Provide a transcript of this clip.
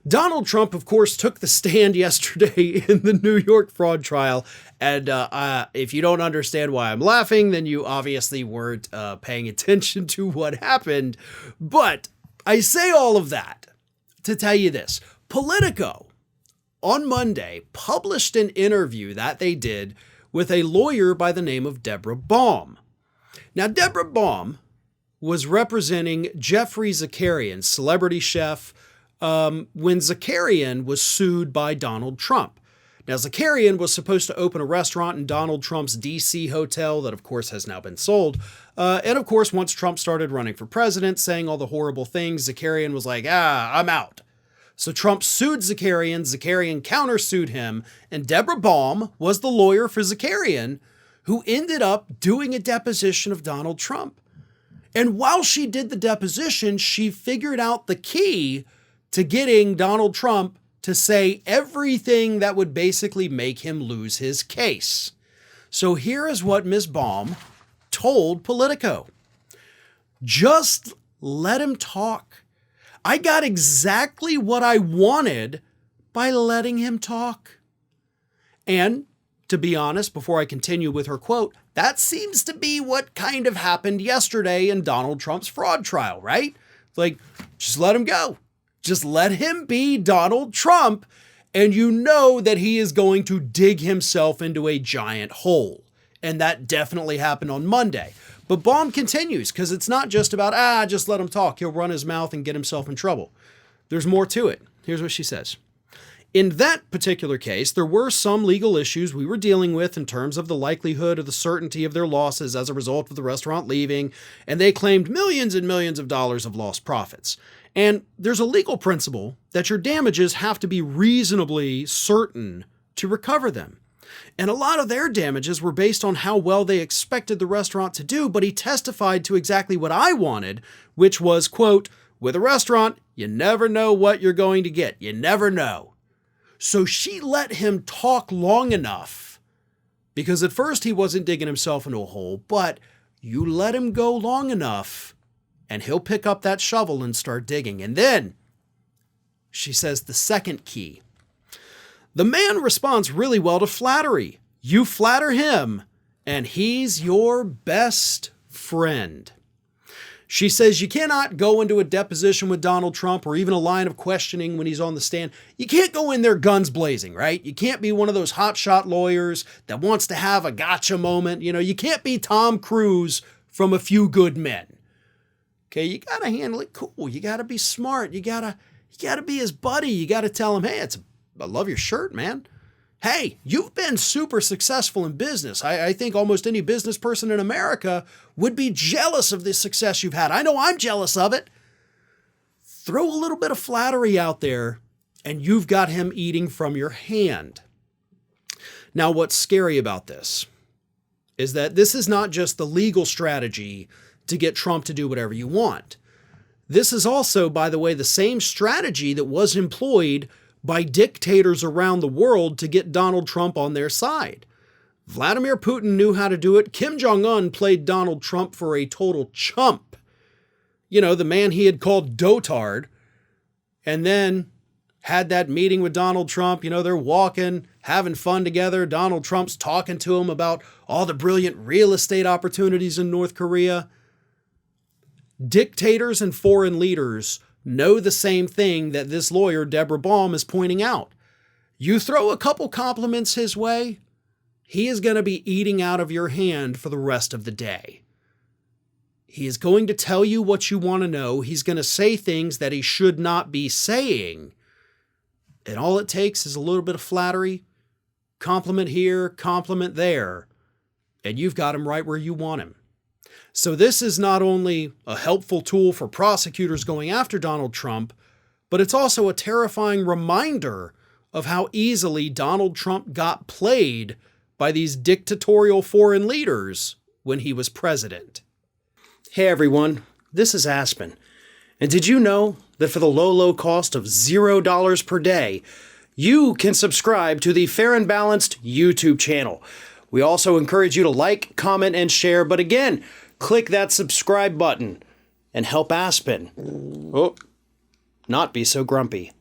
Donald Trump, of course, took the stand yesterday in the New York fraud trial. And if you don't understand why I'm laughing, then you obviously weren't paying attention to what happened. But I say all of that to tell you this. Politico on Monday published an interview that they did with a lawyer by the name of Debra Baum. Now, Debra Baum was representing Jeffrey Zaria, celebrity chef, when Zaria was sued by Donald Trump. Now, Zaria was supposed to open a restaurant in Donald Trump's D.C. hotel that, of course, has now been sold. And, of course, once Trump started running for president, saying all the horrible things, Zaria was like, I'm out. So Trump sued Zaria countersued him, and Debra Baum was the lawyer for Zaria, who ended up doing a deposition of Donald Trump. And while she did the deposition, she figured out the key to getting Donald Trump to say everything that would basically make him lose his case. So here is what Ms. Baum told Politico. Just let him talk. I got exactly what I wanted by letting him talk. And to be honest, before I continue with her quote, that seems to be what kind of happened yesterday in Donald Trump's fraud trial, right? Like, just let him go. Just let him be Donald Trump, and you know that he is going to dig himself into a giant hole. And that definitely happened on Monday. But Baum continues, because it's not just about, just let him talk. He'll run his mouth and get himself in trouble. There's more to it. Here's what she says. In that particular case, there were some legal issues we were dealing with in terms of the likelihood or the certainty of their losses as a result of the restaurant leaving, and they claimed millions and millions of dollars of lost profits. And there's a legal principle that your damages have to be reasonably certain to recover them. And a lot of their damages were based on how well they expected the restaurant to do, but he testified to exactly what I wanted, which was, quote, with a restaurant, you never know what you're going to get. You never know. So she let him talk long enough, because at first he wasn't digging himself into a hole, but you let him go long enough and he'll pick up that shovel and start digging. And then she says the second key. The man responds really well to flattery. You flatter him, and he's your best friend. She says you cannot go into a deposition with Donald Trump or even a line of questioning when he's on the stand. You can't go in there guns blazing, right? You can't be one of those hotshot lawyers that wants to have a gotcha moment. You can't be Tom Cruise from A Few Good Men. Okay, you got to handle it cool. You got to be smart. You got to be his buddy. You got to tell him, hey, I love your shirt, man. Hey, you've been super successful in business. I think almost any business person in America would be jealous of the success you've had. I know I'm jealous of it. Throw a little bit of flattery out there, and you've got him eating from your hand. Now, what's scary about this is that this is not just the legal strategy to get Trump to do whatever you want. This is also, by the way, the same strategy that was employed by dictators around the world to get Donald Trump on their side. Vladimir Putin knew how to do it. Kim Jong-un played Donald Trump for a total chump. The man he had called dotard, and then had that meeting with Donald Trump. They're walking, having fun together. Donald Trump's talking to him about all the brilliant real estate opportunities in North Korea. Dictators and foreign leaders know the same thing that this lawyer, Debra Baum, is pointing out. You throw a couple compliments his way, he is going to be eating out of your hand for the rest of the day. He is going to tell you what you want to know. He's going to say things that he should not be saying. And all it takes is a little bit of flattery, compliment here, compliment there, and you've got him right where you want him. So this is not only a helpful tool for prosecutors going after Donald Trump, but it's also a terrifying reminder of how easily Donald Trump got played by these dictatorial foreign leaders when he was president. Hey everyone, this is Aspen. And did you know that for the low cost of $0 per day, you can subscribe to the Fair and Balanced YouTube channel? We also encourage you to like, comment, and share, but again, click that subscribe button and help Aspen not be so grumpy.